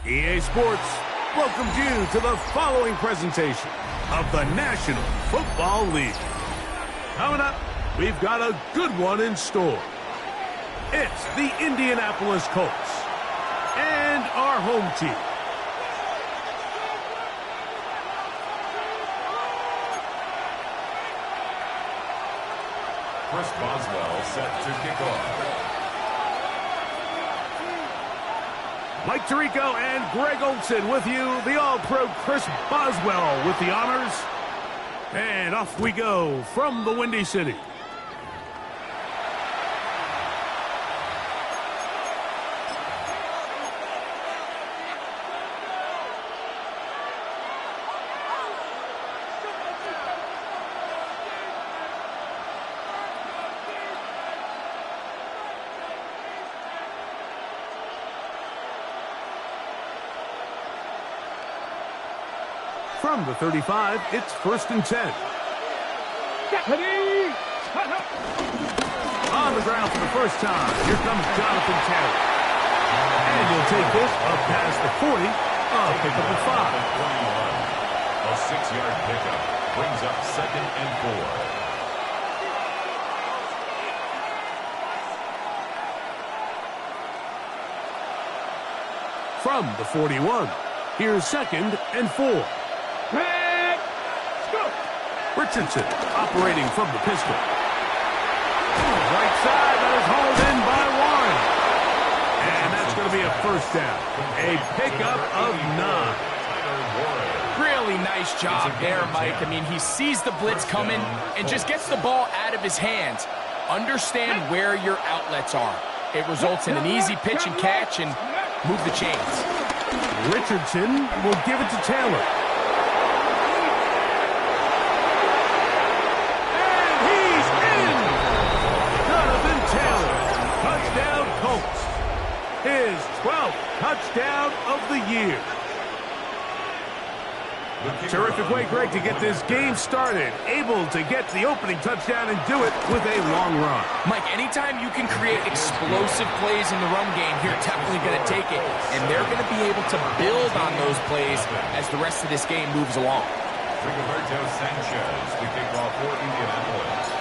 EA Sports welcomes you to the following presentation of the National Football League. Coming up, we've got a good one in store. It's the Indianapolis Colts and our home team. Chris Boswell set to kick off. Mike Tirico and Greg Olson with you. The All-Pro Chris Boswell with the honors. And off we go from the Windy City. From the 35, it's 1st and 10. On the ground for the first time, here comes Jonathan Taylor. And he'll take this up past the 40, pick up at 5. A 6-yard pickup brings up 2nd and 4. From the 41, here's 2nd and 4. Richardson operating from the pistol. Right side, that is hauled in by Warren. And that's going to be a 1st down. A pickup of 9. Really nice job there, Mike. I mean, he sees the blitz coming and just gets the ball out of his hands. Understand where your outlets are. It results in an easy pitch and catch and move the chains. Richardson will give it to Taylor. His 12th touchdown of the year. Terrific way, Greg, to get this game started. Able to get the opening touchdown and do it with a long run. Mike, anytime you can create explosive plays in the run game, you're definitely going to take it. And they're going to be able to build on those plays as the rest of this game moves along. Rigoberto Sanchez, the kickoff for Indianapolis.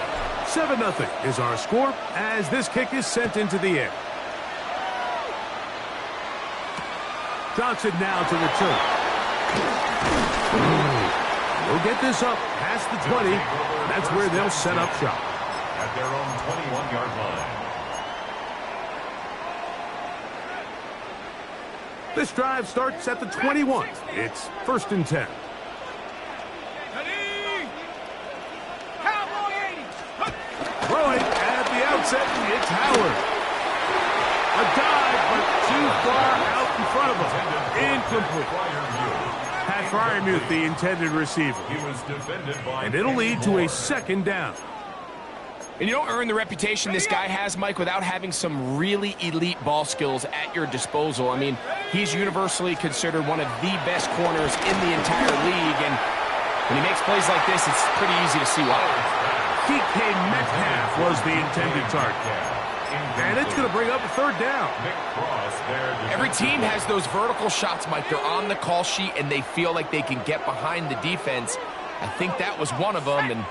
7-0 is our score as this kick is sent into the air. Johnson now to return. We'll get this up past the 20. That's where they'll set up shop. At their own 21-yard line. This drive starts at the 21. It's 1st and 10. Throwing at the outset, it's Howard. A dive, but too far out in front of him. Incomplete. Pat Freiermuth, the intended receiver. And it'll lead to a 2nd down. And you don't earn the reputation this guy has, Mike, without having some really elite ball skills at your disposal. I mean, he's universally considered one of the best corners in the entire league. And when he makes plays like this, it's pretty easy to see why. DK Metcalf was the intended target. And it's going to bring up a 3rd down. Every team has those vertical shots, Mike. They're on the call sheet, and they feel like they can get behind the defense. I think that was one of them, and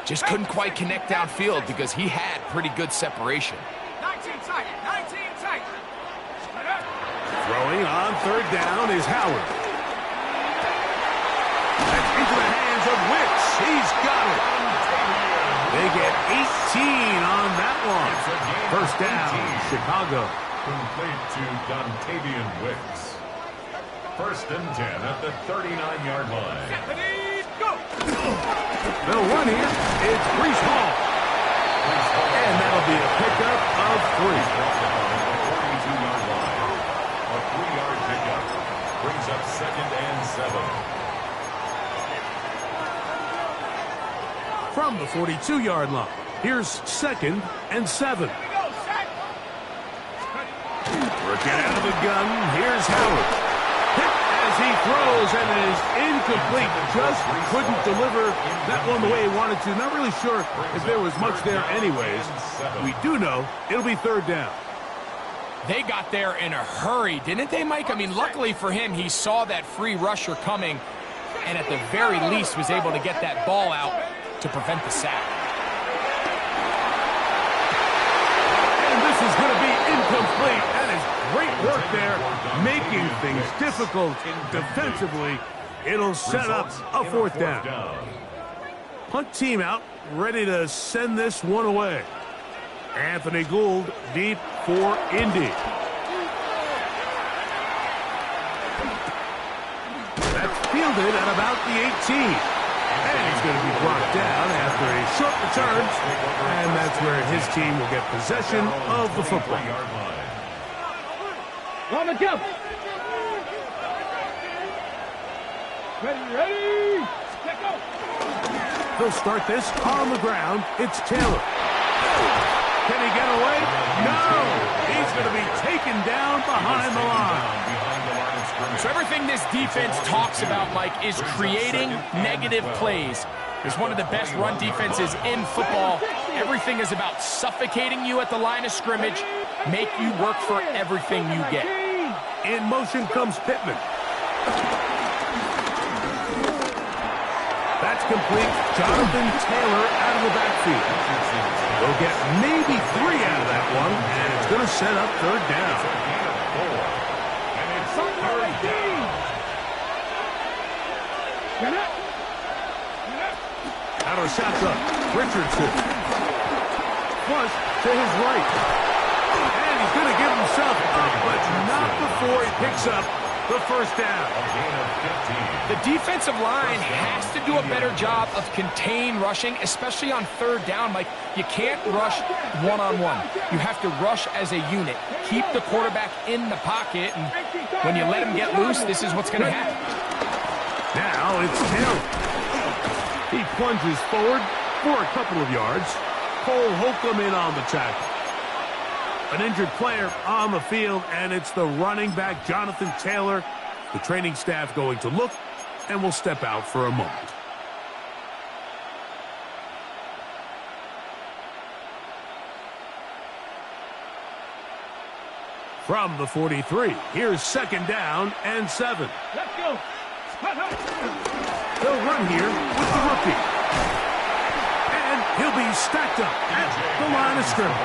just couldn't quite connect downfield because he had pretty good separation. 19 tight. Throwing on 3rd down is Howard. That's into the hands of Wicks. He's got it. They get 18 on that one. 1st down, Chicago. Complete to Dontavian Wicks. 1st and 10 at the 39-yard line. They'll run here. It's Breece Hall. And that'll be a pickup of 3. 42-yard line. A 3-yard pickup brings up 2nd and 7. From the 42-yard line, here's 2nd and 7. Working out of the gun, here's Howard. Hit as he throws, and it is incomplete. Just couldn't deliver that one the way he wanted to. Not really sure if there was much there anyways. We do know it'll be 3rd down. They got there in a hurry, didn't they, Mike? I mean, luckily for him, he saw that free rusher coming, and at the very least was able to get that ball out to prevent the sack. And this is going to be incomplete. That is great work there, making things difficult defensively. It'll set up a fourth down. Punt team out, ready to send this one away. Anthony Gould deep for Indy. That's fielded at about the 18. And he's going to be brought down after a short return. And that's where his team will get possession of the football. On the jump. Ready. Let go. They'll start this on the ground. It's Taylor. Can he get away? No! He's going to be taken down behind the line. So everything this defense talks about, Mike, is creating negative plays. It's one of the best run defenses in football. Everything is about suffocating you at the line of scrimmage, make you work for everything you get. In motion comes Pittman. That's complete. Jonathan Taylor out of the backfield. They'll get maybe 3 out of that one, and it's going to set up third down. And it's third down. Out of the shotgun, Richardson. Flush to his right. And he's going to give himself up, but not before he picks up the first down. A gain of 15. The defensive line has to do a better job of contain rushing, especially on third down. Like, you can't rush one-on-one. You have to rush as a unit. Keep the quarterback in the pocket, and when you let him get loose, this is what's going to happen. Now it's Taylor. He plunges forward for a couple of yards. Cole Holcomb in on the tackle. An injured player on the field, and it's the running back, Jonathan Taylor. The training staff going to look, and will step out for a moment. From the 43, here's second down and 7. Let's go. They'll run here with the rookie. And he'll be stacked up at the line of scrimmage.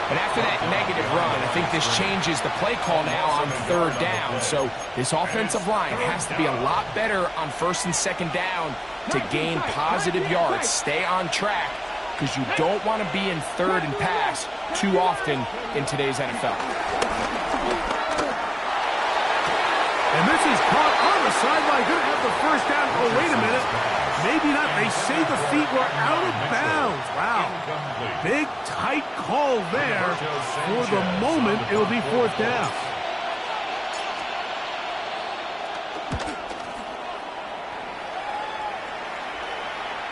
But after that negative run, I think this changes the play call now on third down. So this offensive line has to be a lot better on first and second down to gain positive yards. Stay on track, because you don't want to be in third and pass too often in today's NFL. And this is caught on the sideline. Going to have the first down. Oh, wait a minute. Maybe not. They say the feet were out of bounds. Wow. Big, tight call there. For the moment, it will be fourth down.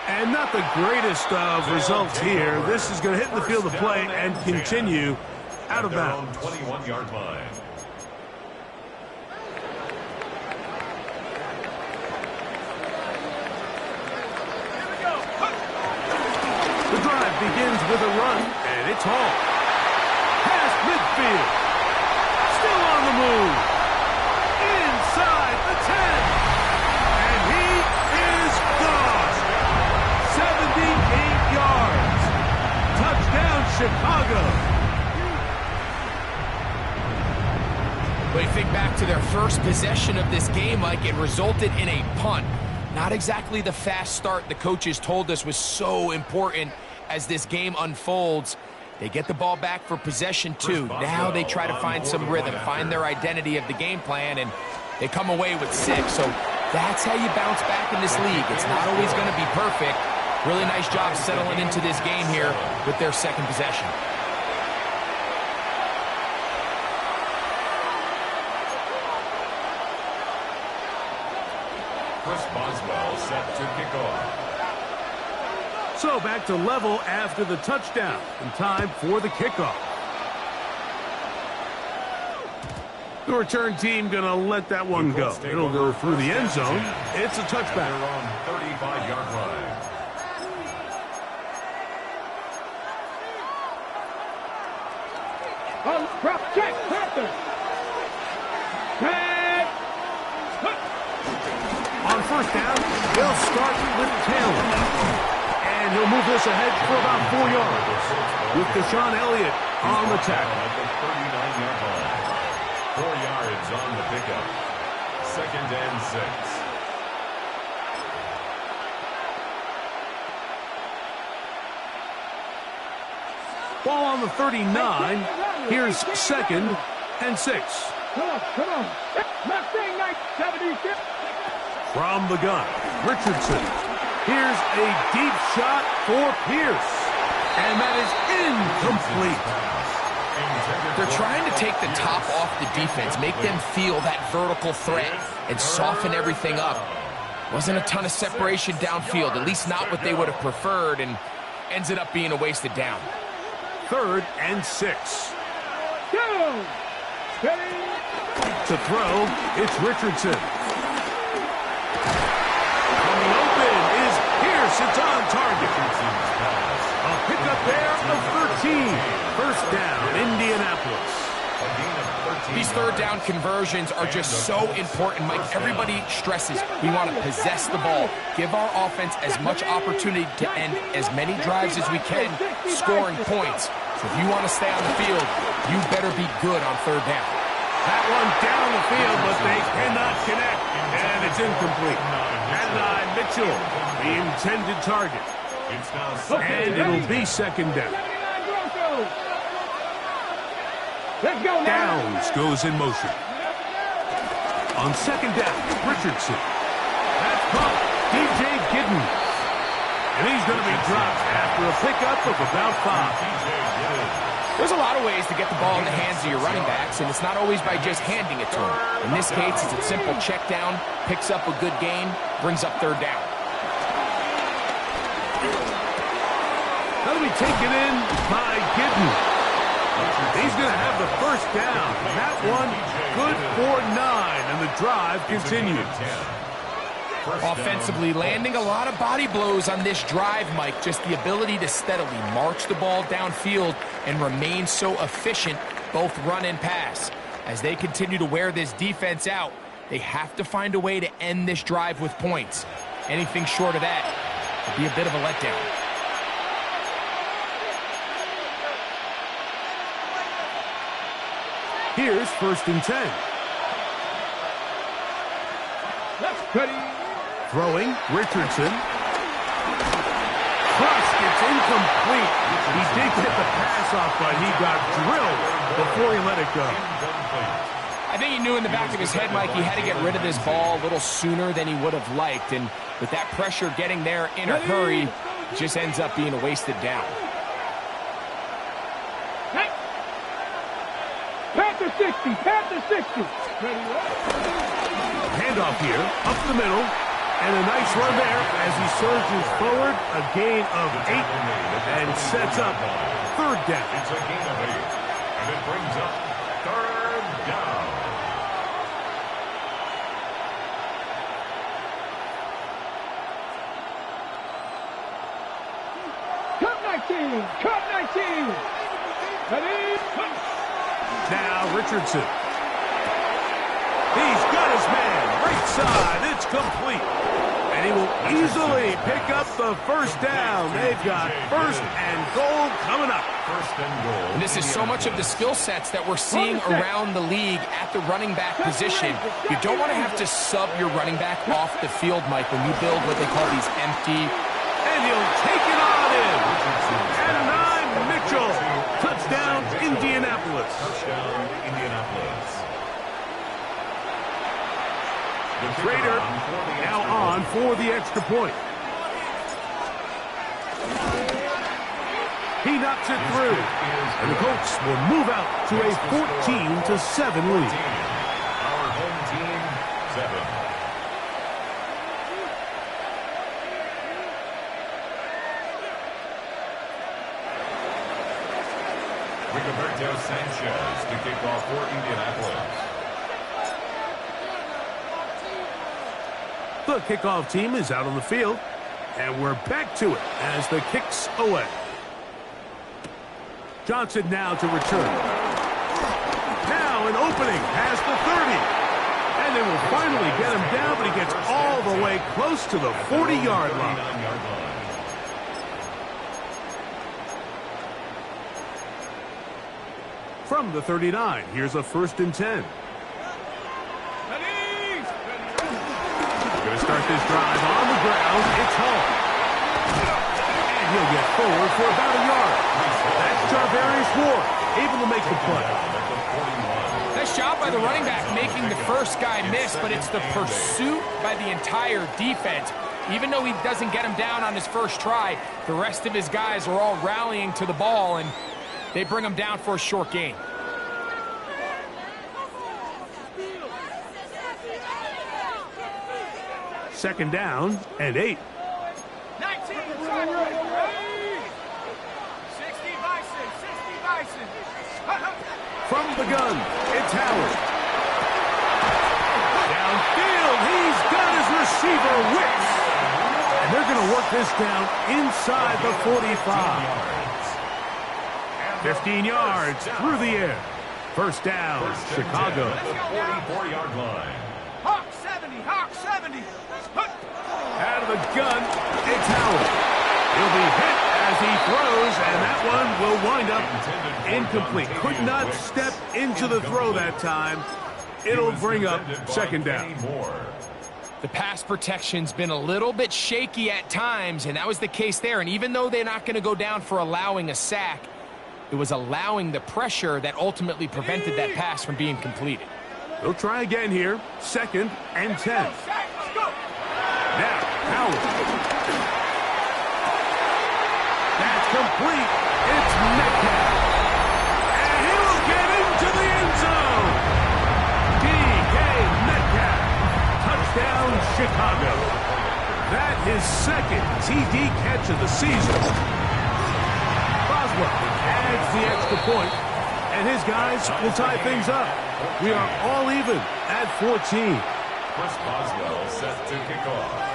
And not the greatest of results here. This is going to hit the field of play and continue out of bounds. 21-yard line. The drive begins with a run, and it's Hall. Past midfield. Still on the move. Inside the 10. And he is gone. 78 yards. Touchdown, Chicago. But you think back to their first possession of this game, like it resulted in a punt. Not exactly the fast start the coaches told us was so important as this game unfolds. They get the ball back for possession 2. Now they try to find some rhythm, find their identity of the game plan, and they come away with 6. So that's how you bounce back in this league. It's not always going to be perfect. Really nice job settling into this game here with their second possession. Chris Boswell set to kick off. So back to level after the touchdown. And time for the kickoff. The return team going to let that one go. It'll go through the end zone. It's a touchback. They're on 35-yard line. On drop check, Panther. Check. On first down, they'll start with Taylor. And he'll move this ahead for about 4 yards. With Deshaun Elliott on the tackle. At the 39-yard line. 4 yards on the pickup. 2nd and 6. Ball on the 39. Here's 2nd and 6. Come on. Mustang 976. From the gun, Richardson. Here's a deep shot for Pierce. And that is incomplete. They're trying to take the top off the defense, make them feel that vertical threat, and soften everything up. Wasn't a ton of separation downfield, at least not what they would have preferred, and ends it up being a wasted down. 3rd and 6. Down. Steady. To throw, it's Richardson. Coming open is Pierce. It's on target. A pickup there of 13. First down, Indianapolis. These 3rd down conversions are just so important, Mike. Everybody stresses we want to possess the ball, give our offense as much opportunity to end as many drives as we can, scoring points. So if you want to stay on the field, you better be good on 3rd down. That one down the field, but they cannot connect, and it's incomplete. Adonai Mitchell, the intended target. And it'll be 2nd down. Let's go now. Downs goes in motion. On 2nd down, Richardson. That's caught. DJ Giddens. And he's going to be dropped after a pickup of about 5. There's a lot of ways to get the ball in the hands of your running backs, and it's not always by just handing it to them. In this case, it's a simple check down, picks up a good gain, brings up 3rd down. That'll be taken in by Giddens. He's going to have the first down. That one good for 9, and the drive continues. Offensively, landing a lot of body blows on this drive, Mike. Just the ability to steadily march the ball downfield and remain so efficient, both run and pass. As they continue to wear this defense out, they have to find a way to end this drive with points. Anything short of that would be a bit of a letdown. Here's 1st and 10. That's pretty. Throwing, Richardson. Crushed, it's incomplete. He did get the pass off, but he got drilled before he let it go. I think he knew in the back of his head, Mike, he had to get rid of this ball a little sooner than he would have liked. And with that pressure getting there in a hurry, it just ends up being a wasted down. Panther 60. Panther 60. Handoff here, up the middle, and a nice run there as he surges forward, a gain of 8, and sets up 3rd down. It's a gain of 8, and it brings up 3rd down. Cut 19. Cut 19. Ready? Now Richardson. He's got his man, right side, it's complete. And he will easily pick up the first down. They've got 1st and goal coming up. 1st and goal. And this is so much of the skill sets that we're seeing around the league at the running back position. You don't want to have to sub your running back off the field, Mike, when you build what they call these empty. And he'll take it on in. Adonai Mitchell. Touchdown, Indianapolis. Touchdown, Indianapolis. Trader now on for the extra point. He knocks it through. And the Colts will move out to a 14-7 lead. Our home team, 7. Rigoberto Sanchez to kick off for Indianapolis. The kickoff team is out on the field, and we're back to it as the kick's away. Johnson now to return. Now an opening past the 30. And they will finally get him down, but he gets all the way close to the 40-yard line. From the 39, here's a 1st and 10. Going to start this drive on the ground. It's Hall. And he'll get forward for about a yard. That's Charvarius Ward, able to make the play. Nice job by the running back making the first guy miss, but it's the pursuit by the entire defense. Even though he doesn't get him down on his first try, the rest of his guys are all rallying to the ball, and they bring him down for a short gain. Second down and 8. 19, 60 Bison, 60 Bison. From the gun, it's Howard. Downfield, he's got his receiver Wicks. And they're going to work this down inside the 45. 15 yards through the air. First down, Chicago. 44-yard line. Hawk 70, Hawk 70. Out of the gun, it's Howard. He'll be hit as he throws, and that one will wind up incomplete. Could not step into the throw that time. It'll bring up second down. The pass protection's been a little bit shaky at times, and that was the case there. And even though they're not going to go down for allowing a sack, it was allowing the pressure that ultimately prevented that pass from being completed. They'll try again here. 2nd and 10. Now, Howard. That's complete. It's Metcalf. And he'll get into the end zone. D.K. Metcalf. Touchdown, Chicago. That is 2nd TD catch of the season. Boswell adds the extra point, and his guys will tie things up. We are all even at 14. Chris Boswell set to kick off.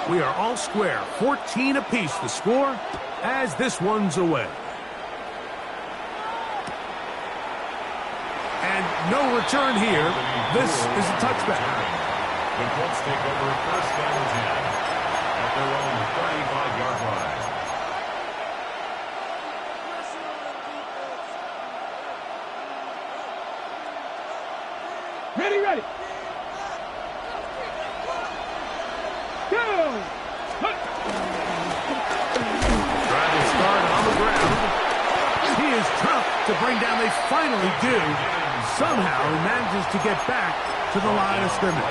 We are all square, 14 apiece the score as this one's away. And no return here. This is a touchback. The Colts take over 1st and 10 at their own 35-yard line. Ready, ready. Go. Trying to start on the ground. He is tough to bring down. They finally do. Somehow he manages to get back to the line of scrimmage.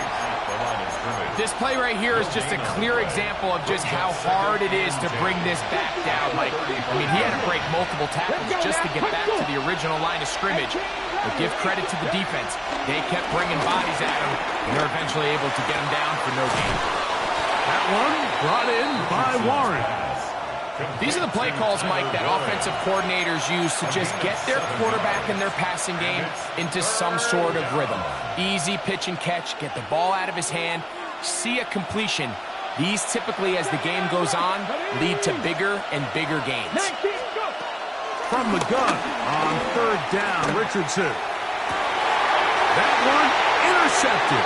This play right here is just a clear example of just how hard it is to bring this back down. Like, I mean, he had to break multiple tackles just to get back to the original line of scrimmage. But give credit to the defense. They kept bringing bodies at him, and they're eventually able to get him down for no gain. That one brought in by Warren. These are the play calls, Mike, that offensive coordinators use to just get their quarterback and their passing game into some sort of rhythm. Easy pitch and catch, get the ball out of his hand, see a completion. These typically, as the game goes on, lead to bigger and bigger gains. From the gun on 3rd down, Richardson. That one intercepted.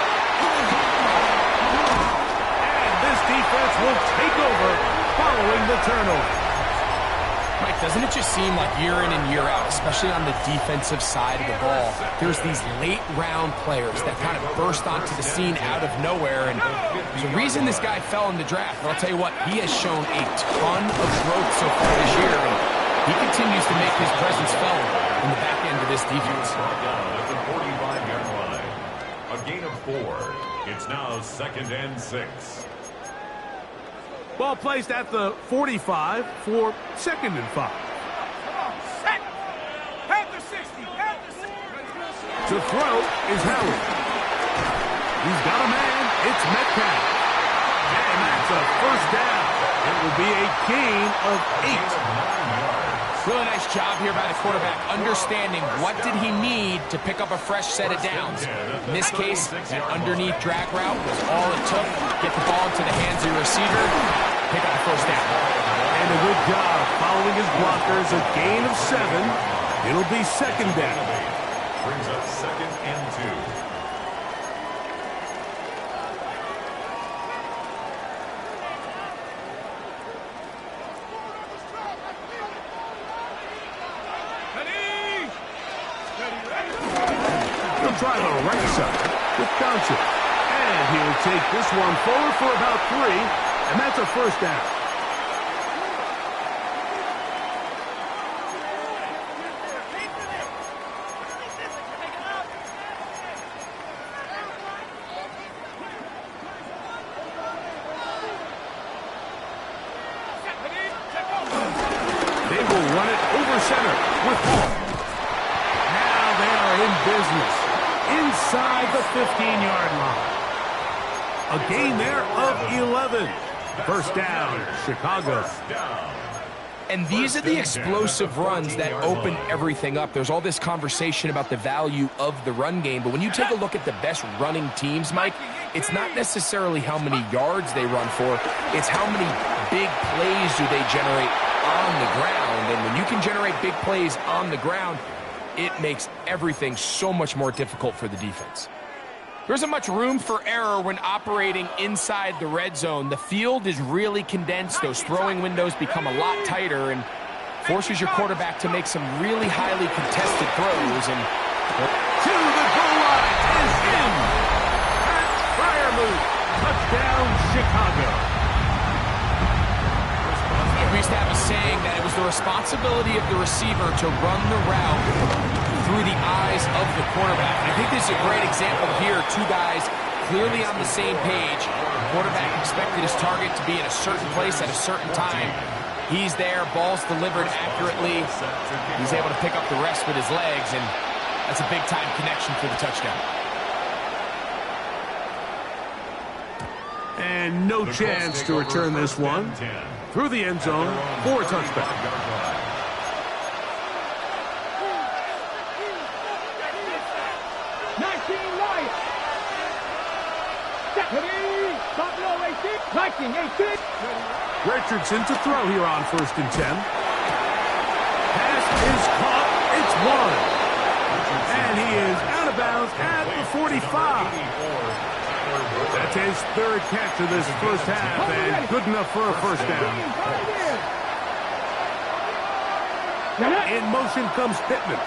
And this defense will take over following the turnover. Mike, doesn't it just seem like year in and year out, especially on the defensive side of the ball, there's these late-round players that kind of burst onto the scene out of nowhere, and there's a reason this guy fell in the draft. But I'll tell you what, he has shown a ton of growth so far this year, and he continues to make his presence felt in the back end of this defense. At the 45-yard line. A gain of 4. It's now 2nd and 6. Ball placed at the 45 for 2nd and 5. Set. Panther 60, Panther 60. To throw is Howard. He's got a man. It's Metcalf. And that's a 1st down. It will be a gain of 8. Really nice job here by the quarterback, understanding what did he need to pick up a fresh set of downs. In this case, that underneath drag route was all it took. Get the ball into the hands of your receiver, pick up the 1st down. And a good job following his blockers. A gain of 7. It'll be 2nd down. Brings up 2nd and 2. He'll try the right side with Johnson. And he'll take this one forward for about 3, and that's a first down. They will run it over center with Hall. Now they are in business inside the 15-yard line. A gain there of 11. First down, Chicago. And these are the explosive runs that open everything up. There's all this conversation about the value of the run game, but when you take a look at the best running teams, Mike, it's not necessarily how many yards they run for, it's how many big plays do they generate on the ground. And when you can generate big plays on the ground, it makes everything so much more difficult for the defense. There isn't much room for error when operating inside the red zone. The field is really condensed. Those throwing windows become a lot tighter and forces your quarterback to make some really highly contested throws. And to the goal line is in. Pat Freiermuth, touchdown Chicago. We used to have a saying that it was the responsibility of the receiver to run the route through the eyes of the quarterback. And I think this is a great example here. Two guys clearly on the same page. The quarterback expected his target to be in a certain place at a certain time. He's there, ball's delivered accurately. He's able to pick up the rest with his legs, and that's a big-time connection for the touchdown. And no chance to return this one. Through the end zone for a touchback. Richardson to throw here on 1st and 10. Pass is caught. It's 1. And he is out of bounds at the 45. That's his 3rd catch of this first half, and good enough for a first down. In motion comes Pittman.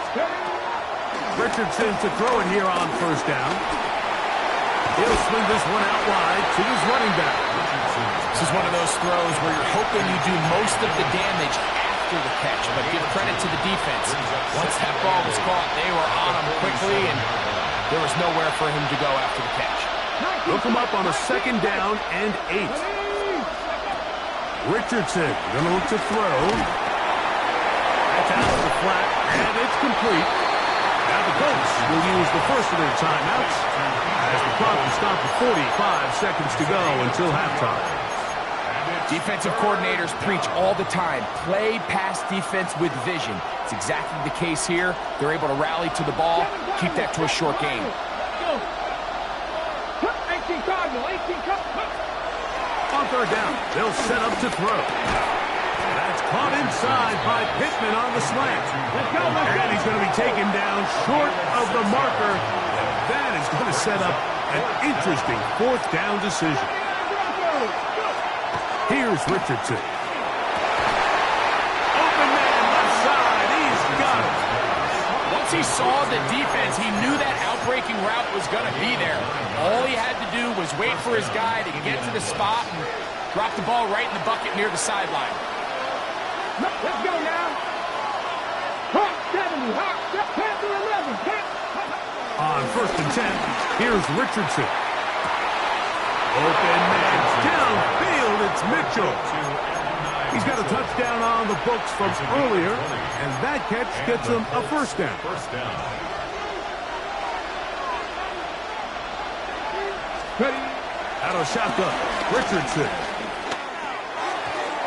Richardson to throw it here on 1st down. He'll swing this one out wide to his running back. This is one of those throws where you're hoping you do most of the damage after the catch, but give credit to the defense. Once that ball was caught, they were on him quickly, and there was nowhere for him to go after the catch. Look him up on a 2nd down and 8. Richardson gonna look to throw. That's out of the flat, and it's complete. Now the Colts will use the first of their timeouts as the clock will stop at 45 seconds to go until halftime. Defensive coordinators preach all the time, play pass defense with vision. It's exactly the case here. They're able to rally to the ball, keep that to a short game. On 3rd down, they'll set up to throw. That's caught inside by Pittman on the slant. And he's going to be taken down short of the marker. That is going to set up an interesting 4th down decision. Here's Richardson. Open man left side. He's got it. Once he saw the defense, he knew that outbreaking route was going to be there. All he had to do was wait for his guy to get to the spot and drop the ball right in the bucket near the sideline. Let's go now. Hawk 70, Hawk, Panther 11. On 1st and 10, here's Richardson. Open man downfield, it's Mitchell. He's got a touchdown on the books from earlier, and that catch gets him a first down. Out of shotgun, Richardson.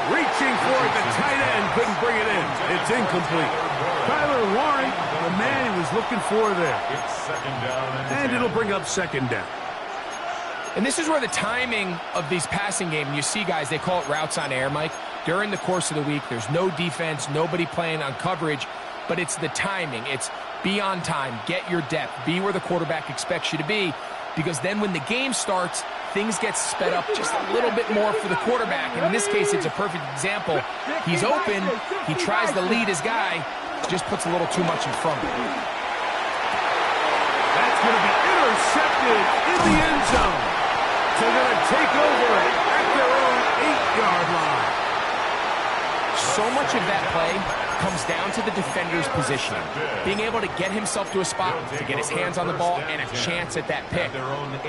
Reaching for it, the tight end couldn't bring it in. It's incomplete. Tyler Warren, the man he was looking for there. And it'll bring up 2nd down. And this is where the timing of these passing games, you see guys, they call it routes on air, Mike. During the course of the week, there's no defense, nobody playing on coverage, but it's the timing. It's Be on time, get your depth, be where the quarterback expects you to be, because then when the game starts, things get sped up just a little bit more for the quarterback. And in this case, it's a perfect example. He's open, he tries to lead his guy, just puts a little too much in front of him. That's going to be intercepted in the end zone. So they're going to take over at their own 8-yard line. So much of that play comes down to the defender's positioning, being able to get himself to a spot, to get his hands on the ball, and a chance at that pick.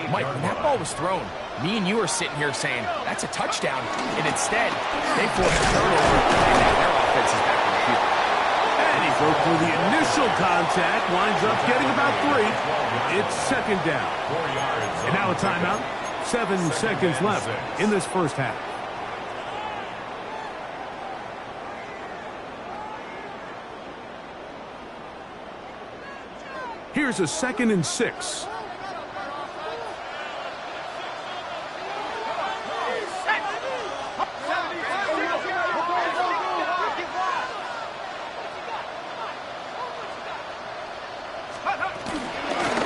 Mike, when that ball was thrown, me and you are sitting here saying, that's a touchdown, and instead, they forced a turnover, and now their offense is back on the field. And he broke through the initial contact, winds up getting about 3. It's second down. And now a timeout. 7 seconds left in this first half. Here's a 2nd and 6.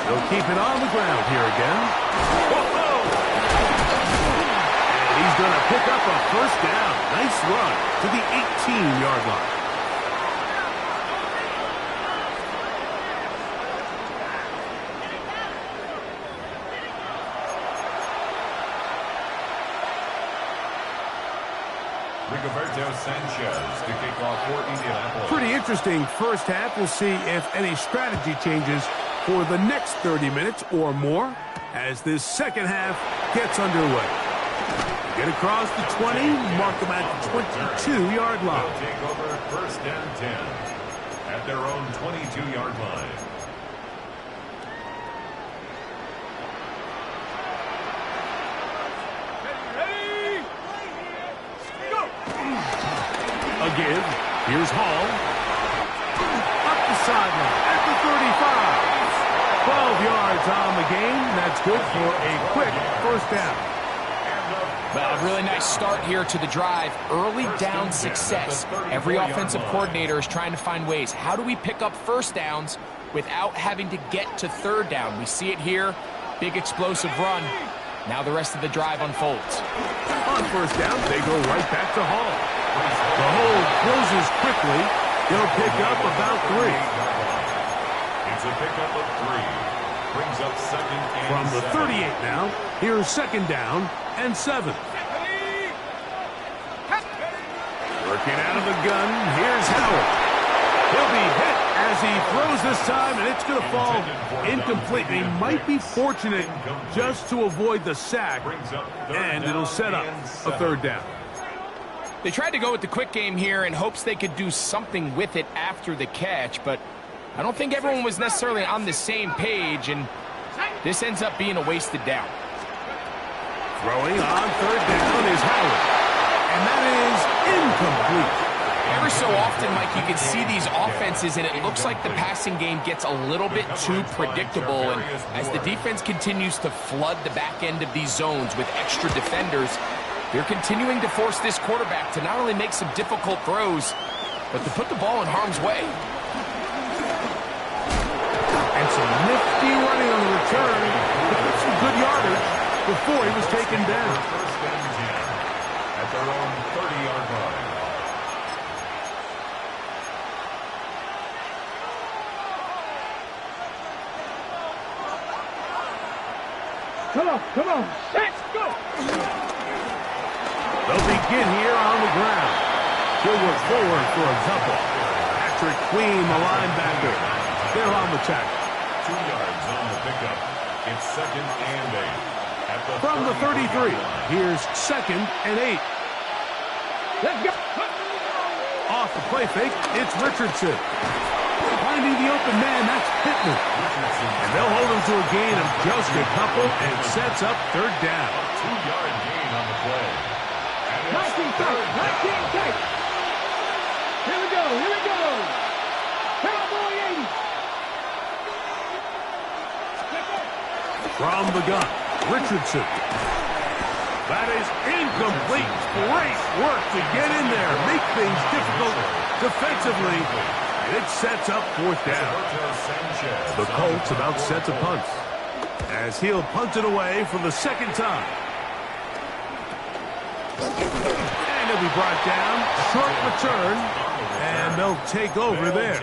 They'll keep it on the ground here again. Whoa! And he's going to pick up a first down. Nice run to the 18-yard line. Sanchez to kick off for Indianapolis. Pretty interesting first half. We'll see if any strategy changes for the next 30 minutes or more as this second half gets underway. Get across the 20, mark them at the 22-yard line. They'll take over first and 10 at their own 22-yard line. A give. Here's Hall. Up the sideline at the 35. 12 yards on the game. That's good for a quick first down. Well, a really nice start here to the drive. Early down success. Every offensive coordinator is trying to find ways. How do we pick up first downs without having to get to third down? We see it here. Big explosive run. Now the rest of the drive unfolds. On first down, they go right back to Hall. The hold closes quickly. They'll pick up about 3. It's a pickup of 3. Brings up 2nd and From the 7. 38 now, here's 2nd down and 7. Working out of the gun, here's Howard. He'll be hit as he throws this time, and it's going to fall incomplete. He might be fortunate just to avoid the sack, and it'll set up a third down. They tried to go with the quick game here in hopes they could do something with it after the catch, but I don't think everyone was necessarily on the same page, and this ends up being a wasted down. Throwing on third down is Howard, and that is incomplete. Every so often, Mike, you can see these offenses, and it looks like the passing game gets a little bit too predictable, and as the defense continues to flood the back end of these zones with extra defenders, they're continuing to force this quarterback to not only make some difficult throws, but to put the ball in harm's way. And some nifty running on the return to put some good yardage before he was taken down. First and 10 at their own 30-yard line. Come on. Let's go. They'll begin here on the ground. He'll work forward for a couple. Patrick Queen, the linebacker. They're on the tackle. 2 yards on the pickup. It's 2nd and 8. At the From the 33, here's 2nd and 8. Let's go. Off the play fake, it's Richardson. Finding the open man, that's Pittman. And they'll hold him to a gain of just a couple, and it sets up third down. 2-yard gain on the play. 19 tight. Here we go. Cowboy 80. From the gun, Richardson. That is incomplete. Great work to get in there, make things difficult defensively, It sets up fourth down. The Colts about set to punt, as he'll punt it away for the second time. And he'll be brought down. Short return. And they'll take over there.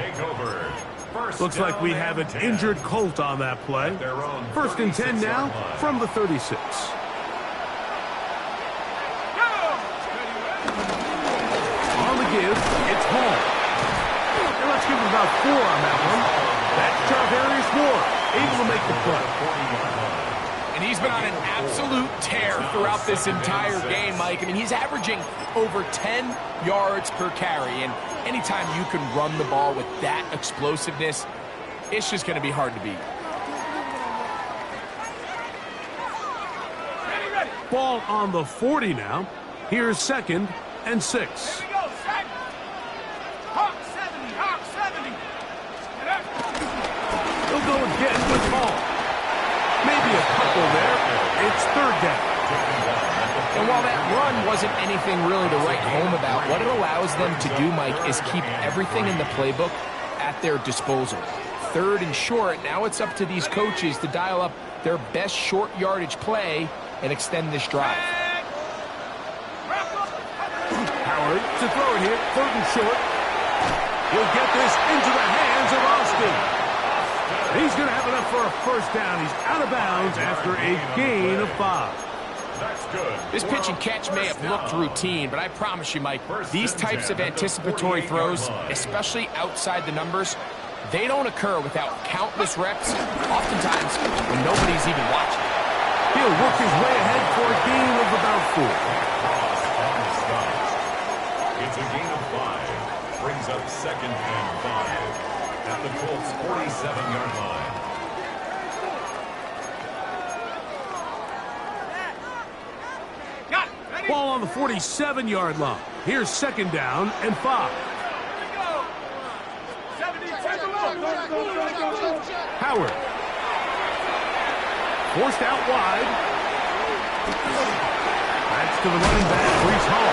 Looks like we have an injured Colt on that play. First and 10 now from the 36. On the give, it's Hall. And let's give him about 4 on that one. That's Charvarius Ward, able to make the play. And he's been on an absolute tear throughout this entire game, Mike. I mean, he's averaging over 10 yards per carry. And anytime you can run the ball with that explosiveness, it's just going to be hard to beat. Ball on the 40 now. Here's second and 6. Here we go, set. Hawk 70, Hawk 70. He'll go again with Hall. Maybe a couple there. It's third down. And while that run wasn't anything really to write home about, what it allows them to do, Mike, is keep everything in the playbook at their disposal. Third and short, now it's up to these coaches to dial up their best short yardage play and extend this drive. Howard to throw it here, third and short. He'll get this into the hands of Austin. He's going to have enough for a first down. He's out of bounds after a gain of 5. That's good. This pitch and catch may have looked routine, but I promise you, Mike, these types of anticipatory throws, especially outside the numbers, they don't occur without countless reps, oftentimes when nobody's even watching. He'll work his way ahead for a gain of about 4. It's a gain of 5. Brings up second and 5 at the Colts' 47-yard line. Ball on the 47-yard line. Here's second down and 5. Howard. Forced out wide. That's to the running back, Brees Hall.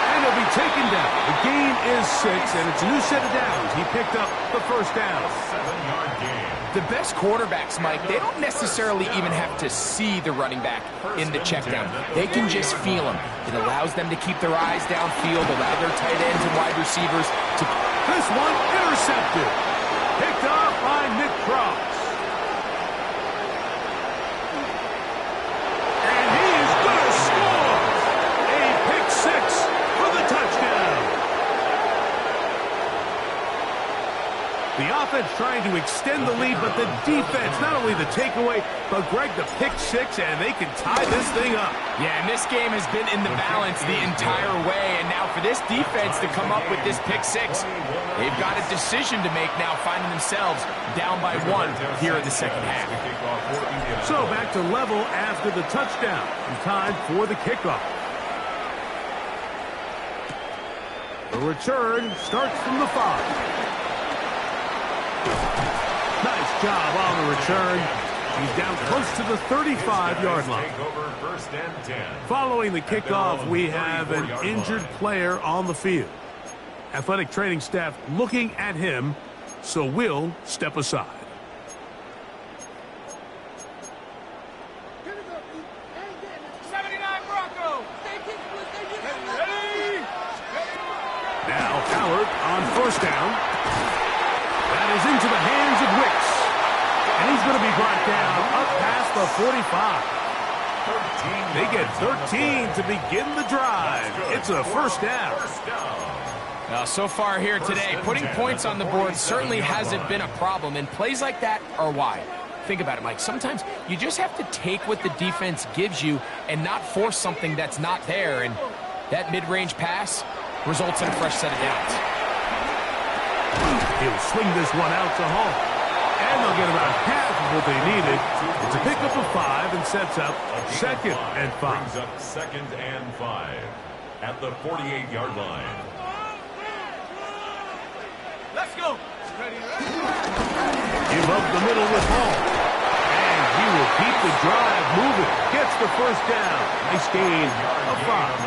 And he'll be taken down. The gain is 6, and it's a new set of downs. He picked up the first down. 7-yard gain. The best quarterbacks, Mike, they don't necessarily even have to see the running back in the check down. They can just feel him. It allows them to keep their eyes downfield, allow their tight ends and wide receivers to... This one intercepted. Picked off by Nick Cross. And he is going to score. A pick 6 for the touchdown. The offense trying to extend the lead, but the defense, not only the takeaway, but Greg, the pick 6, and they can tie this thing up. Yeah, and this game has been in the balance the entire way, and now for this defense to come up with this pick 6, they've got a decision to make now, finding themselves down by 1 here in the second half. So back to level after the touchdown, and time for the kickoff. The return starts from the 5. Nice job on the return. He's down close to the 35-yard line. Following the kickoff, we have an injured player on the field. Athletic training staff looking at him, so we'll step aside. Now Howard on first down. That is into the hands of Wicks. And he's going to be brought down up past the 45. They get 13 to begin the drive. It's a first down. So far here today, putting points on the board certainly hasn't been a problem, and plays like that are why. Think about it, Mike. Sometimes you just have to take what the defense gives you and not force something that's not there, and that mid-range pass results in a fresh set of downs. He'll swing this one out to Hall. And they'll get about half of what they needed. It's a pickup of 5 and sets up second and 5. Brings up second and 5 at the 48-yard line. Let's go. Give up the middle with Hall. And he will keep the drive moving. Gets the first down. Nice gain of 5.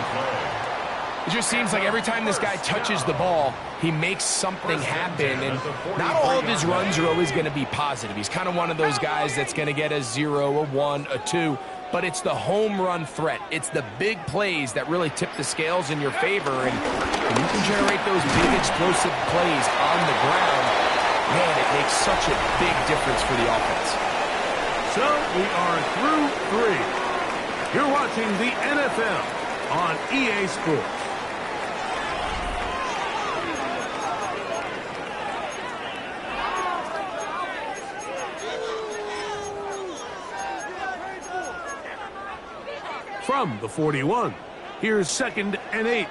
It just seems like every time this guy touches the ball, he makes something happen, and not all of his runs are always going to be positive. He's kind of one of those guys that's going to get a 0, a 1, a 2, but it's the home run threat. It's the big plays that really tip the scales in your favor, and when you can generate those big explosive plays on the ground, man, it makes such a big difference for the offense. So we are through 3. You're watching the NFL on EA Sports. From the 41, here's 2nd and 8.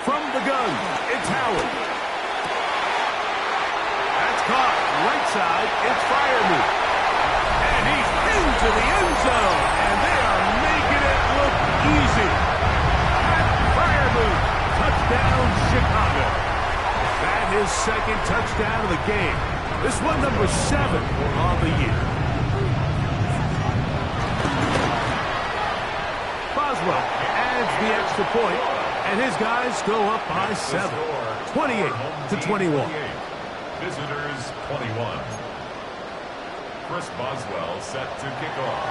From the gun, it's Howard. That's caught. Right side, it's Freiermuth. And he's into the end zone. And they are making it look easy. Pat Freiermuth, touchdown Chicago. That is 2nd touchdown of the game. This one number 7 on the year. Boswell adds the extra point, and his guys go up by 7, 28-21. Visitors 21. Chris Boswell set to kick off.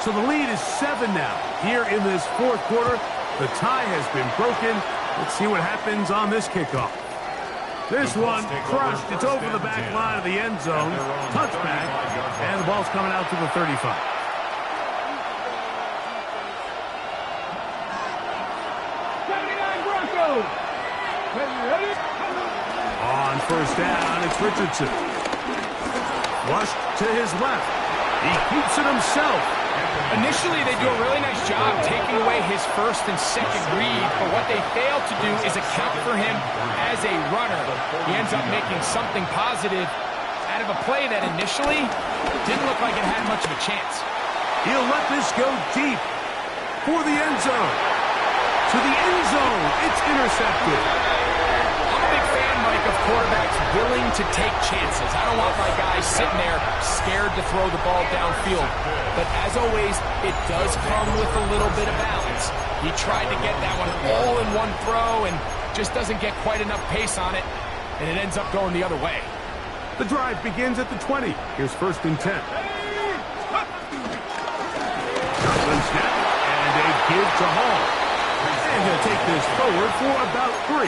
So the lead is 7 now. Here in this 4th quarter, the tie has been broken. Let's see what happens on this kickoff. This one crushed. It's over the back line of the end zone. Touchback, and the ball's coming out to the 35. On 1st down, it's Richardson. Flushed to his left. He keeps it himself. Initially, they do a really nice job taking away his 1st and 2nd read, but what they fail to do is account for him as a runner. He ends up making something positive out of a play that initially didn't look like it had much of a chance. He'll let this go deep for the end zone. To the end zone, it's intercepted. I'm a big fan, Mike, of quarterbacks willing to take chances. I don't want my guys sitting there scared to throw the ball downfield. But as always, it does come with a little bit of balance. He tried to get that one all in one throw and just doesn't get quite enough pace on it, and it ends up going the other way. The drive begins at the 20. Here's 1st and 10. Shotgun snap, and a give to Hall. And he'll take this forward for about 3.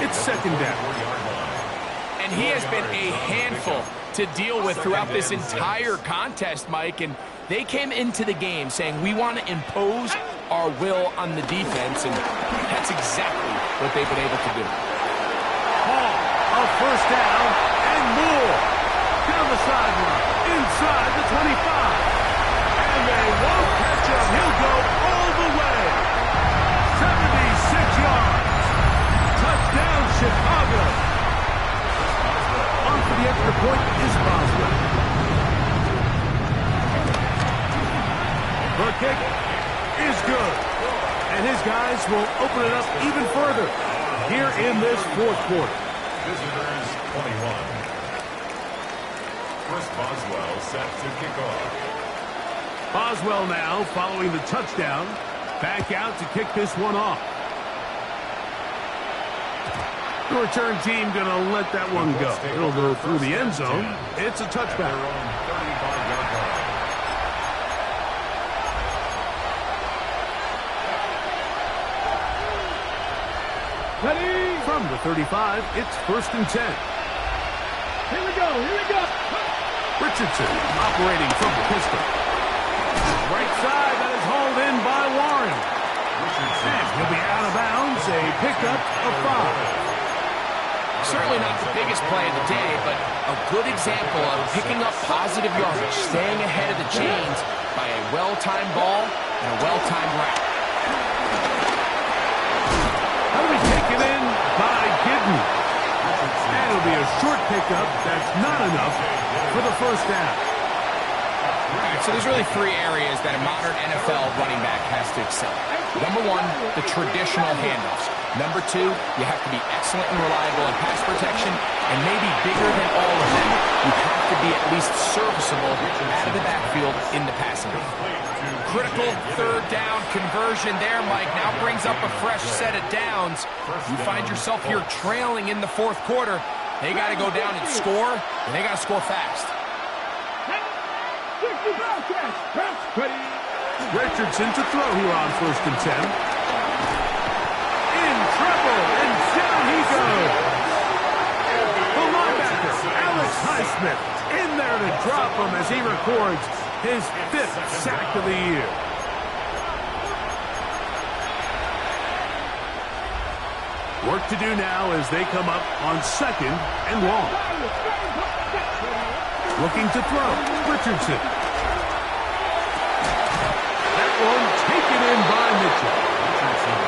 It's 2nd down. And he has been a handful to deal with throughout this entire contest, Mike. And they came into the game saying, we want to impose our will on the defense. And that's exactly what they've been able to do. Hall, a 1st down, and more. Down the sideline, inside the 25. And they won't catch him. He'll go all the way. 76 yards. Touchdown, Chicago. On for the extra point is Boswell. The kick is good. And his guys will open it up even further here in this 4th quarter. Visitors 21. Chris Boswell set to kick off. Boswell now following the touchdown. Back out to kick this one off. The return team going to let that one go. It'll go through the end zone. It's a touchback. Ready? From the 35, it's 1st and 10. Here we go, here we go. Richardson operating from the pistol. Right side, that is hauled in by Warren. And he'll be out of bounds, a pickup of 5. Certainly not the biggest play of the day, but a good example of picking up positive yardage, staying ahead of the chains by a well-timed ball and a well-timed route. That'll be taken in by Gidden. And it'll be a short pickup. That's not enough for the 1st down. All right, so there's really 3 areas that a modern NFL running back has to excel. Number 1, the traditional handoffs. Number 2, you have to be excellent and reliable in pass protection, and maybe bigger than all of them, you have to be at least serviceable out of the backfield in the passing game. Critical third down conversion there, Mike. Now brings up a fresh set of downs. You find yourself here trailing in the fourth quarter. They got to go down and score, and they got to score fast. Richardson to throw here on 1st and 10. In trouble, and down he goes. The linebacker, Alex Highsmith, in there to drop him as he records his 5th sack of the year. Work to do now as they come up on 2nd and long. Looking to throw, Richardson. That one taken in by Mitchell.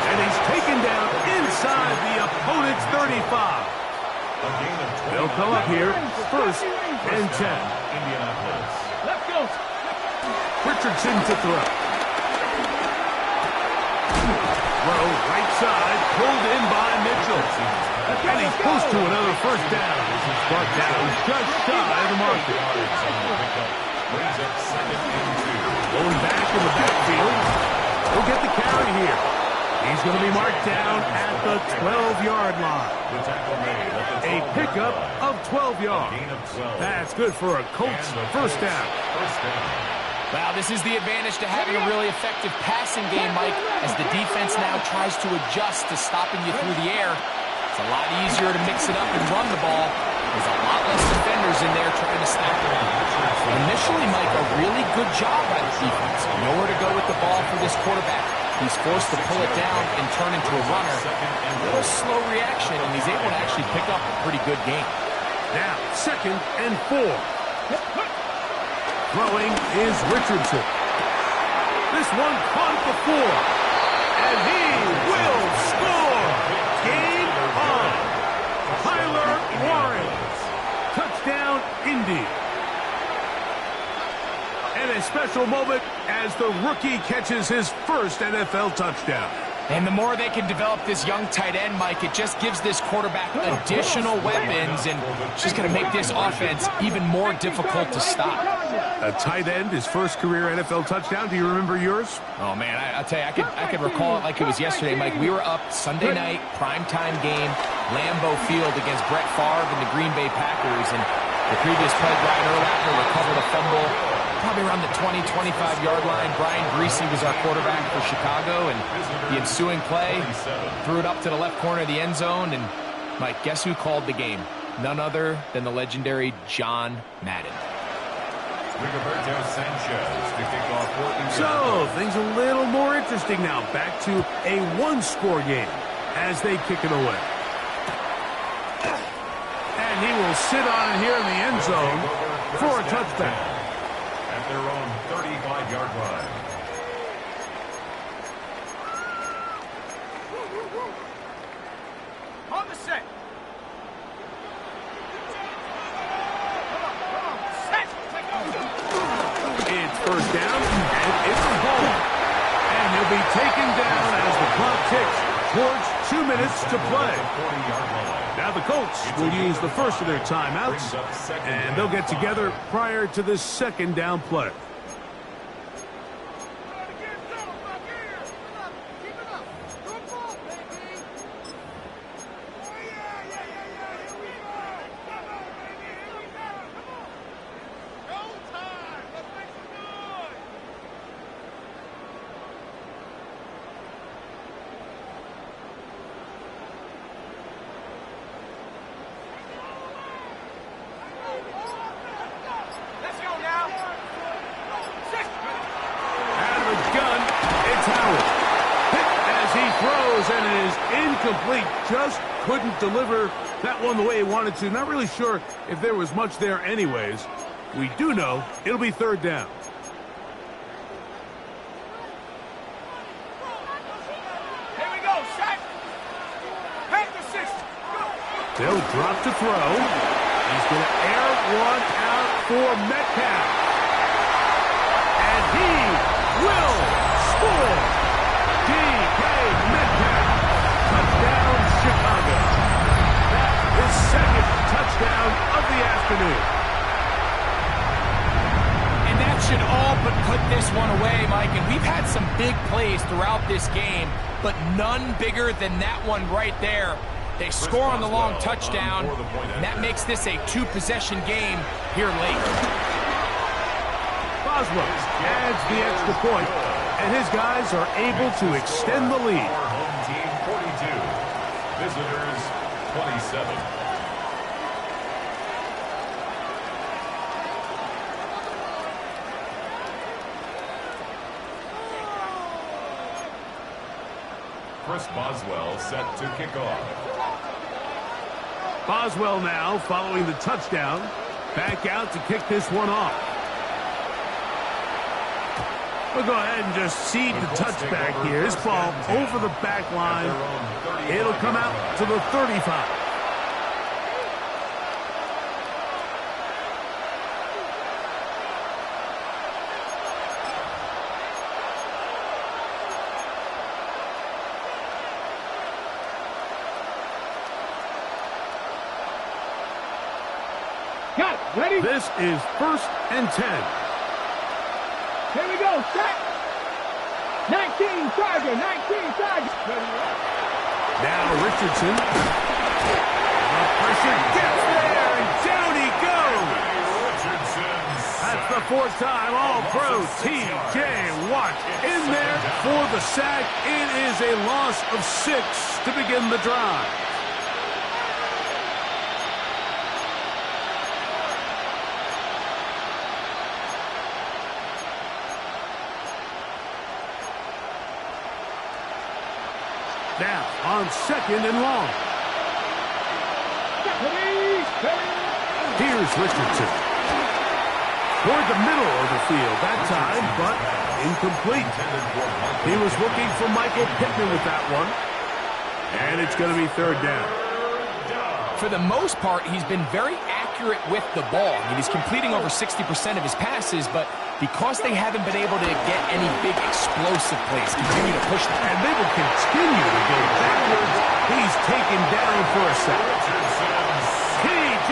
And he's taken down inside the opponent's 35. They'll come up here, 1st and 10. Indianapolis. Let's go. Richardson to throw. Throw right side, pulled in by Mitchell. And he's close to another 1st down. This is brought down just shy of the marker. Brings up 2nd and 2. Going back in the backfield. He'll get the carry here. He's going to be marked down at the 12-yard line. The tackle made at the A pickup of 12 yards. gain of 12. That's good for a Colts 1st down. First down. Wow, this is the advantage to having a really effective passing game, Mike, as the defense now tries to adjust to stopping you through the air. It's a lot easier to mix it up and run the ball. There's a lot less defenders in there trying to stop it. Initially, Mike, a really good job by the defense. Nowhere to go with the ball for this quarterback. He's forced to pull it down and turn into a runner. A little slow reaction, and he's able to actually pick up a pretty good game. Now, 2nd and 4. Throwing is Richardson. This one caught the 4. And he will score. Game on. Tyler Warren. Touchdown, Indy. And a special moment as the rookie catches his 1st NFL touchdown. And the more they can develop this young tight end, Mike, it just gives this quarterback additional weapons, and it's just going to make this offense even more difficult to stop. A tight end, his 1st career NFL touchdown. Do you remember yours? Oh, man, I'll tell you, I could recall it like it was yesterday, Mike. We were up Sunday night, primetime game, Lambeau Field against Brett Favre and the Green Bay Packers, and the previous play, Brian Urlacher recovered a fumble probably around the 20-25-yard line. Brian Greasy was our quarterback for Chicago, and the ensuing play threw it up to the left corner of the end zone, and Mike, guess who called the game? None other than the legendary John Madden. Rigoberto Sanchez to kick off 4th. So, things a little more interesting now. Back to a 1-score game as they kick it away. And he will sit on it here in the end zone for a touchback. At their own 35-yard line. On the set. It's 1st down, and it's a ball. And he'll be taken down as the clock ticks towards 2 minutes to play. 40-yard line. Now the Colts will use the 1st of their timeouts, and they'll get together prior to this 2nd down play. And it is incomplete. Just couldn't deliver that one the way he wanted to. Not really sure if there was much there anyways. We do know it'll be 3rd down. Here we go, set. Head to 6. They'll drop to throw. He's going to air one out for Metcalf. And he will score. D.K. Metcalf. Touchdown. afternoon. And that should all but put this one away, Mike. And we've had some big plays throughout this game, but none bigger than that one right there. They score on the long touchdown, and that makes this a two-possession game here late. Boswell adds the extra point, and his guys are able to extend the lead. Home team 42, visitors 27. Chris Boswell set to kick off. Boswell now following the touchdown. Back out to kick this one off. We'll go ahead and just seed the touchback here. This ball over the back line. It'll come out to the 35. Got it. Ready? This is 1st and 10. Here we go. Set. 19 Tiger. 19 Tiger. Ready up. Now Richardson. The pressure gets there, and down he goes. That's the 4th time All-Pro T.J. Watt in there for the sack. It is a loss of 6 to begin the drive. Now on 2nd and long. Here's Richardson. Toward the middle of the field that time, but incomplete. He was looking for Michael Pittman with that one. And it's going to be 3rd down. For the most part, he's been very accurate with the ball. I mean, he's completing over 60% of his passes, but because they haven't been able to get any big explosive plays, continue to push them. And they will continue to go backwards. He's taken down for a sack. T.J.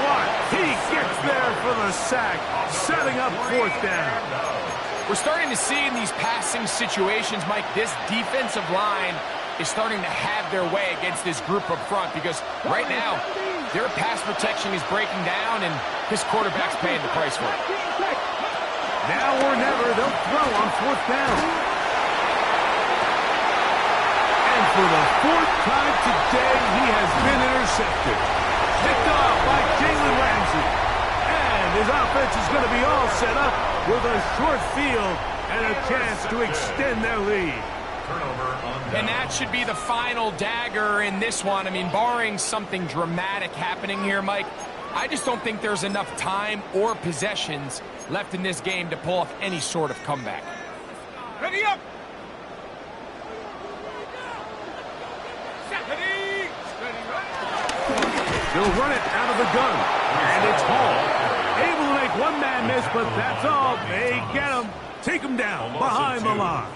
Watt, he gets there for the sack, setting up 4th down. We're starting to see in these passing situations, Mike, this defensive line is starting to have their way against this group up front, because right now their pass protection is breaking down and this quarterback's paying the price for it. Now or never, they'll throw on 4th down. And for the 4th time today, he has been intercepted. Picked off by Jalen Ramsey. And his offense is going to be all set up with a short field and a chance to extend their lead. And that should be the final dagger in this one. I mean, barring something dramatic happening here, Mike, I just don't think there's enough time or possessions left in this game to pull off any sort of comeback. Ready up. They'll run it out of the gun. And it's Hall. Able to make one man miss, but that's all. They get him. Take him down behind the line.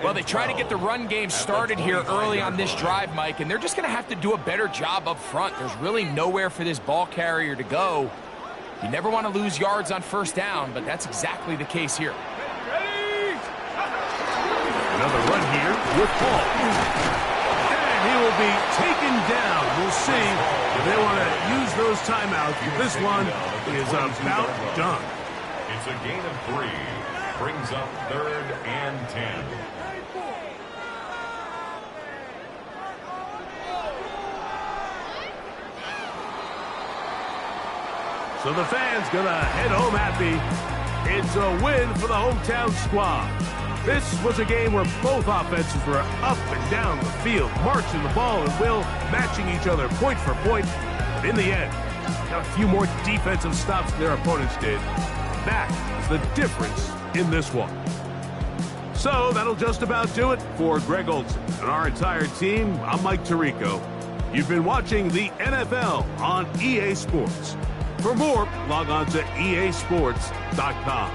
Well, they try to get the run game started here early on this drive, Mike, and they're just going to have to do a better job up front. There's really nowhere for this ball carrier to go. You never want to lose yards on 1st down, but that's exactly the case here. Another run here with Hall. And he will be taken down. We'll see if they want to use those timeouts. This one is about done. It's a gain of 3. Brings up 3rd and 10. So the fans gonna head home happy. It's a win for the hometown squad. This was a game where both offenses were up and down the field, marching the ball and will, matching each other point for point. But in the end, got a few more defensive stops than their opponents did. That is the difference in this one. So that'll just about do it for Greg Olson and our entire team. I'm Mike Tirico. You've been watching the NFL on EA Sports. For more, log on to easports.com.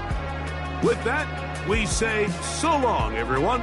With that, we say so long, everyone.